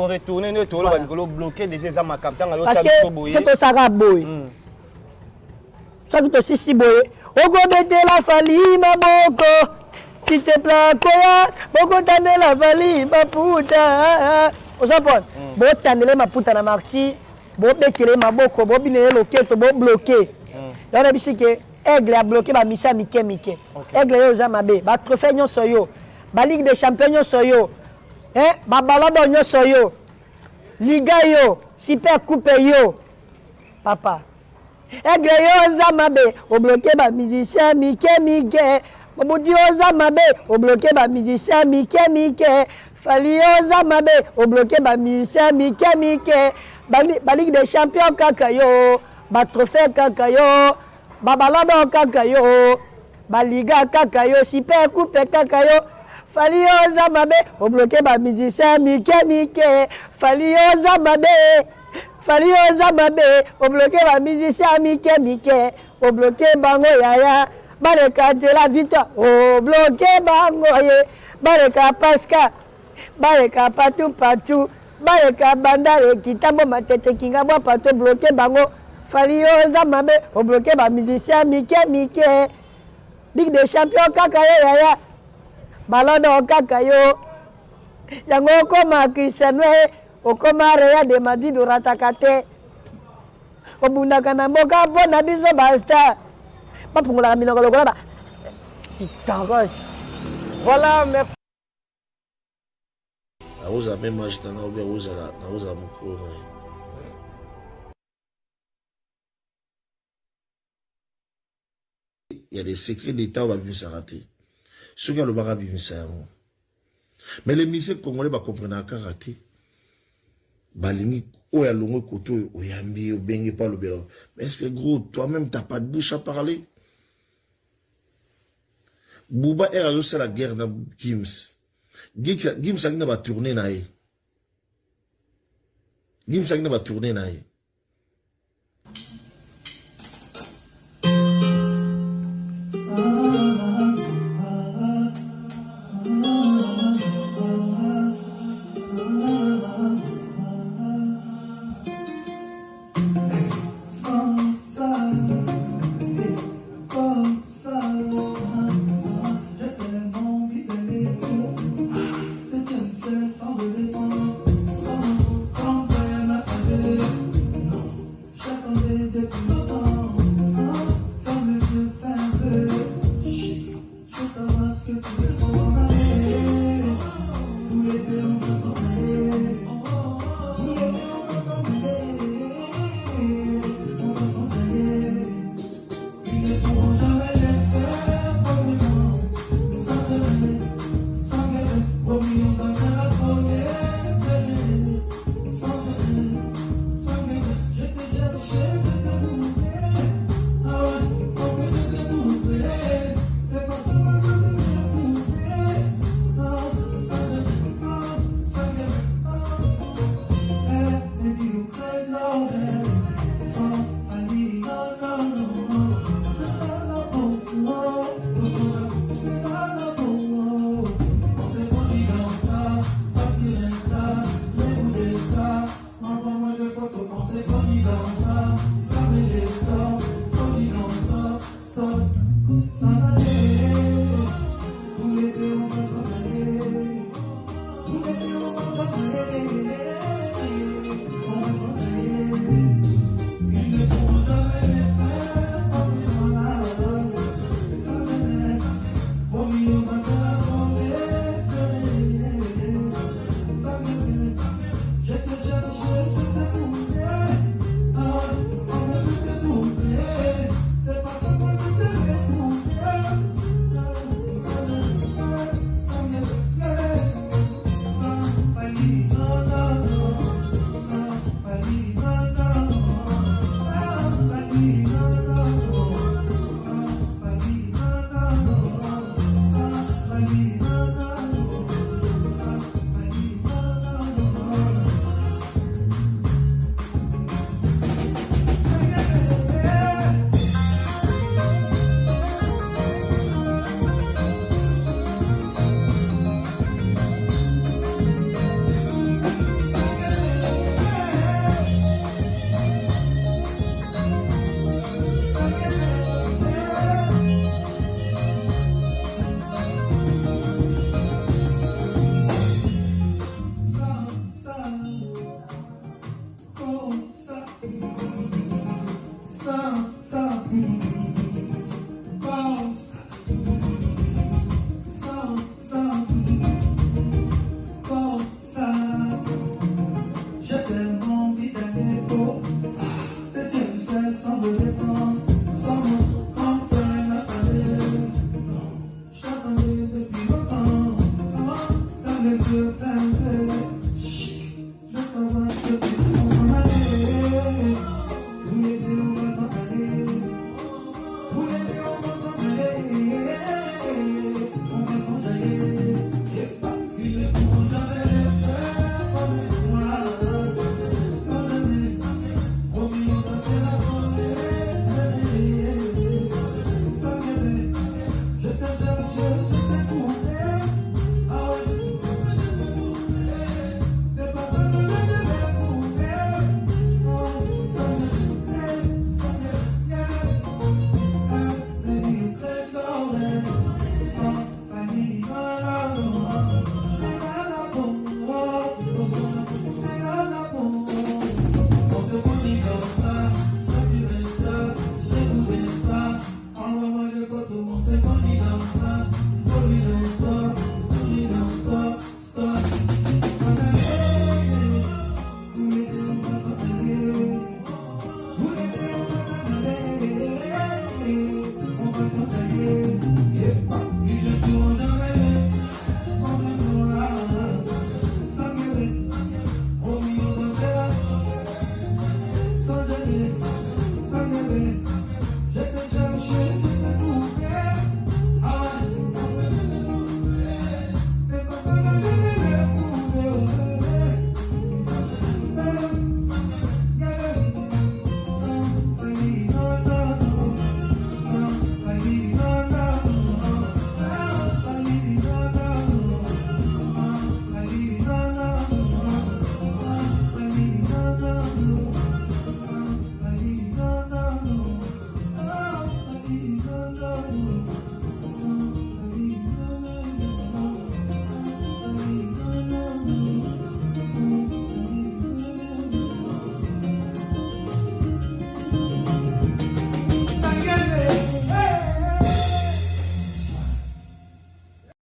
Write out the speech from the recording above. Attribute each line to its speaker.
Speaker 1: vont retourner, nous allons bloquer déjà ça ma campagne.
Speaker 2: Parce que c'est pour ça que boy. Ça qui te si boy. Ogo bete la fali ma boko. Si te plaît koya, boko tane la fali ma puta. Au Japon, bo tane ma puta na marti, bo bekele ma boko, bo binele loketo, bo bloquer. Là on a dit que Aigle a bloqué ba Missa Mike. Aigle yo za mabe, ba trophée nyo soyo, ba Ligue des Champions nyo soyo. Ba ballon d'or nyo soyo. Liga yo, Super Coupe yo. Papa. Aigle yo za mabe, o bloqué ba musicien Mike. Mobudi yo za mabe, o bloqué ba musicien Mike. Fali yo za mabe, o bloqué ba musicien Mike. Ba Ligue des Champions kaka yo, ba trophée kaka yo. Babalado kakayo, Baliga kakayo, Super Coupe kakayo, Falio Zamabe, au bloqué ba musicien Mike. Falio Zamabe, au bloqué ba musicien Mike. Au bloqué bango yaya, Bareka de la victoire, au bloqué bango ye, Bareka Pasca, Bareka patou, Bareka bandare, Kitambo matete kingabo patou, bloqué bango. Falio Zamabe, au bloqué ba musicien Mike. Ligue des Champions kakayo yaya. Ballon d'or kakayo. Yango koma Cristiano okoma Real de Madrid ratakate. Obunda kana mboka bona biso basta. Papungula minoko lokola ba. Voilà, merci.
Speaker 3: Auza même match dans na auza mukuru. Il y a des secrets d'État où va vivre ça raté. Ceux qui ont le barrage vivre ça. Mais les ministres congolais va comprendre qu'à raté. Balingi, oh ya longo koto, oh yambi, oh bengi pas le bélo. Mais est-ce que gros, toi-même t'as pas de bouche à parler? Bouba est à la guerre dans Gims. Gims a va tourner naïe. Gims a va tourner naïe.
Speaker 4: Stop,